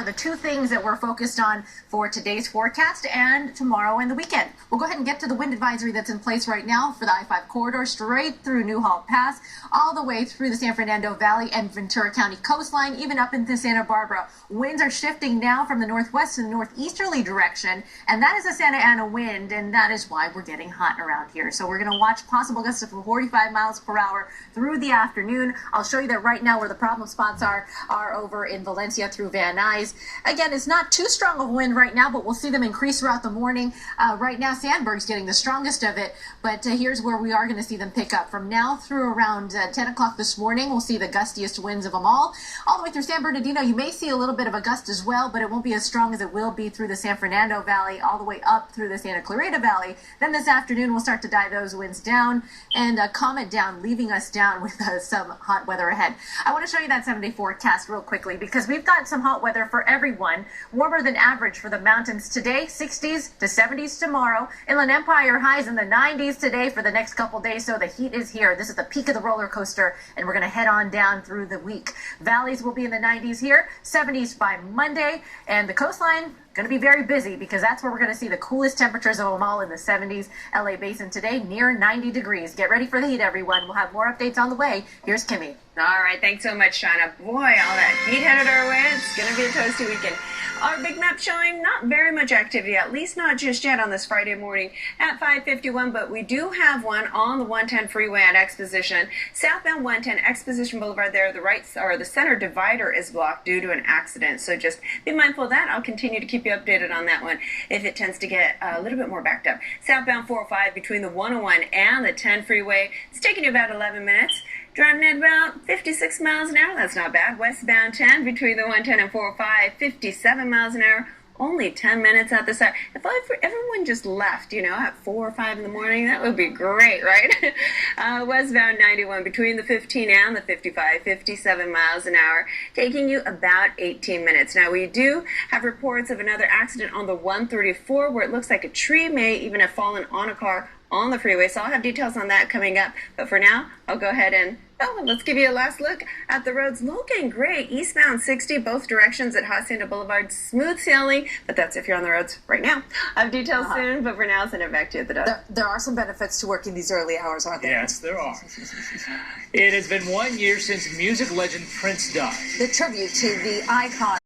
The two things that we're focused on for today's forecast and tomorrow and the weekend. We'll go ahead and get to the wind advisory that's in place right now for the I-5 corridor, straight through Newhall Pass, all the way through the San Fernando Valley and Ventura County coastline, even up into Santa Barbara. Winds are shifting now from the northwest to the northeasterly direction, and that is a Santa Ana wind, and that is why we're getting hot around here. So we're going to watch possible gusts of 45 miles per hour through the afternoon. I'll show you that right now where the problem spots are over in Valencia through Van Nuys. Again, it's not too strong of a wind right now, but we'll see them increase throughout the morning. Right now, Sandberg's getting the strongest of it, but here's where we are going to see them pick up. From now through around 10 o'clock this morning, we'll see the gustiest winds of them all the way through San Bernardino. You may see a little bit of a gust as well, but it won't be as strong as it will be through the San Fernando Valley, all the way up through the Santa Clarita Valley. Then this afternoon, we'll start to die those winds down and calm it down, leaving us down with some hot weather ahead. I want to show you that 7-day forecast real quickly because we've got some hot weather for everyone. Warmer than average for the mountains today, 60s to 70s tomorrow. Inland Empire highs in the 90s today for the next couple days, so the heat is here. This is the peak of the roller coaster, and we're going to head on down through the week. Valleys will be in the 90s here, 70s by Monday, and the coastline going to be very busy because that's where we're going to see the coolest temperatures of them all in the 70s. LA Basin today near 90 degrees. Get ready for the heat, everyone. We'll have more updates on the way. Here's Kimi. All right, thanks so much, Shanna. Boy, all that heat headed our way. It's going to be a toasty weekend. Our big map showing not very much activity, at least not just yet on this Friday morning at 5:51, but we do have one on the 110 freeway at Exposition. Southbound 110 Exposition Boulevard there, the center divider is blocked due to an accident. So just be mindful of that. I'll continue to keep you updated on that one if it tends to get a little bit more backed up. Southbound 405 between the 101 and the 10 freeway, it's taking you about 11 minutes. Driving at about 56 miles an hour, that's not bad. Westbound 10 between the 110 and 405, 57 miles an hour, only 10 minutes at the start. If everyone just left, at 4 or 5 in the morning, that would be great, right? Westbound 91 between the 15 and the 55, 57 miles an hour, taking you about 18 minutes. Now, we do have reports of another accident on the 134 where it looks like a tree may even have fallen on a car on the freeway, so I'll have details on that coming up. But for now, I'll go ahead and let's give you a last look at the roads. Looking great. Eastbound 60, both directions at Hacienda Boulevard. Smooth sailing, but that's if you're on the roads right now. I have details soon, but for now, I'll send it back to you at the desk. There are some benefits to working these early hours, aren't there? Yes, there are. It has been 1 year since music legend Prince died. The tribute to the icon.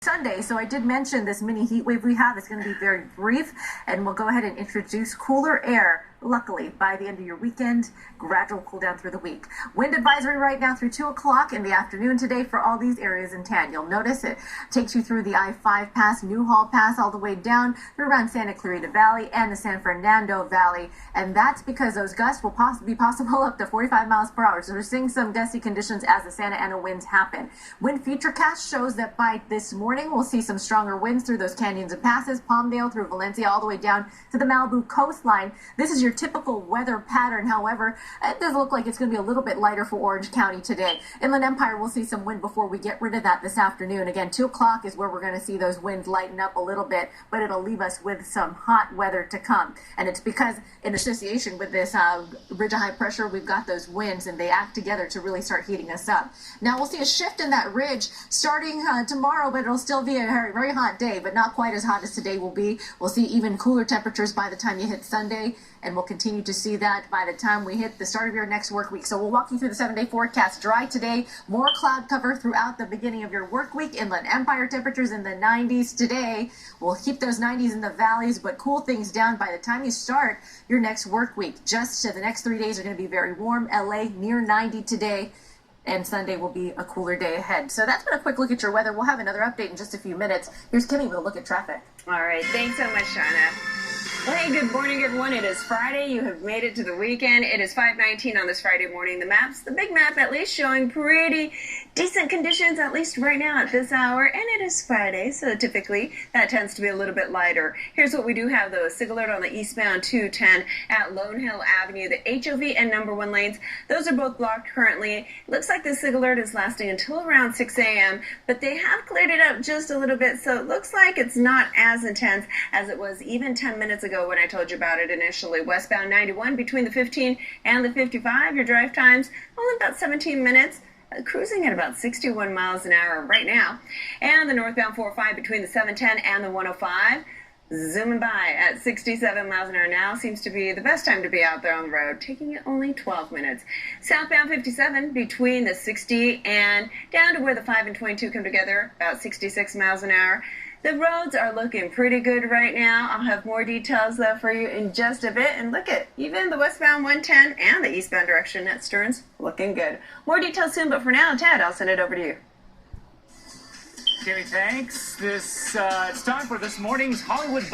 Sunday, so I did mention this mini heat wave we have is going to be very brief, and we'll go ahead and introduce cooler air. Luckily, by the end of your weekend, gradual cool down through the week. Wind advisory right now through 2 o'clock in the afternoon today for all these areas in tan. You'll notice it takes you through the I-5 pass, Newhall Pass, all the way down through around Santa Clarita Valley and the San Fernando Valley. And that's because those gusts will be possible up to 45 miles per hour. So we're seeing some gusty conditions as the Santa Ana winds happen. Wind futurecast shows that by this morning, we'll see some stronger winds through those canyons and passes, Palmdale through Valencia, all the way down to the Malibu coastline. This is your typical weather pattern. However, it does look like it's going to be a little bit lighter for Orange County today. Inland Empire will see some wind before we get rid of that this afternoon. Again, 2 o'clock is where we're going to see those winds lighten up a little bit, but it'll leave us with some hot weather to come. And it's because in association with this ridge of high pressure, we've got those winds and they act together to really start heating us up. Now we'll see a shift in that ridge starting tomorrow, but it'll still be a very, very hot day, but not quite as hot as today will be. We'll see even cooler temperatures by the time you hit Sunday, and we'll continue to see that by the time we hit the start of your next work week. So we'll walk you through the 7-day forecast. Dry today, more cloud cover throughout the beginning of your work week. Inland Empire temperatures in the 90s today. We'll keep those 90s in the valleys, but cool things down by the time you start your next work week. Just the next 3 days are going to be very warm. LA near 90 today, and Sunday will be a cooler day ahead. So that's been a quick look at your weather. We'll have another update in just a few minutes. Here's Kimi with a look at traffic. All right, thanks so much, Shanna. Well, hey, good morning, everyone. It is Friday. You have made it to the weekend. It is 5:19 on this Friday morning. The big map at least showing pretty decent conditions, at least right now at this hour. And it is Friday, so typically that tends to be a little bit lighter. Here's what we do have, though. A SIG alert on the eastbound 210 at Lone Hill Avenue. The HOV and number 1 lanes, those are both blocked currently. It looks like the SIG alert is lasting until around 6 a.m., but they have cleared it up just a little bit, so it looks like it's not as intense as it was even 10 minutes ago when I told you about it initially. Westbound 91 between the 15 and the 55, your drive times only about 17 minutes. cruising at about 61 miles an hour right now. And the northbound 405 between the 710 and the 105. Zooming by at 67 miles an hour now. Seems to be the best time to be out there on the road, taking it only 12 minutes. Southbound 57 between the 60 and down to where the 5 and 22 come together, about 66 miles an hour. The roads are looking pretty good right now. I'll have more details though for you in just a bit. And look at even the westbound 110 and the eastbound direction at Stearns looking good. More details soon, but for now, Ted, I'll send it over to you. Kimi, thanks. It's time for this morning's Hollywood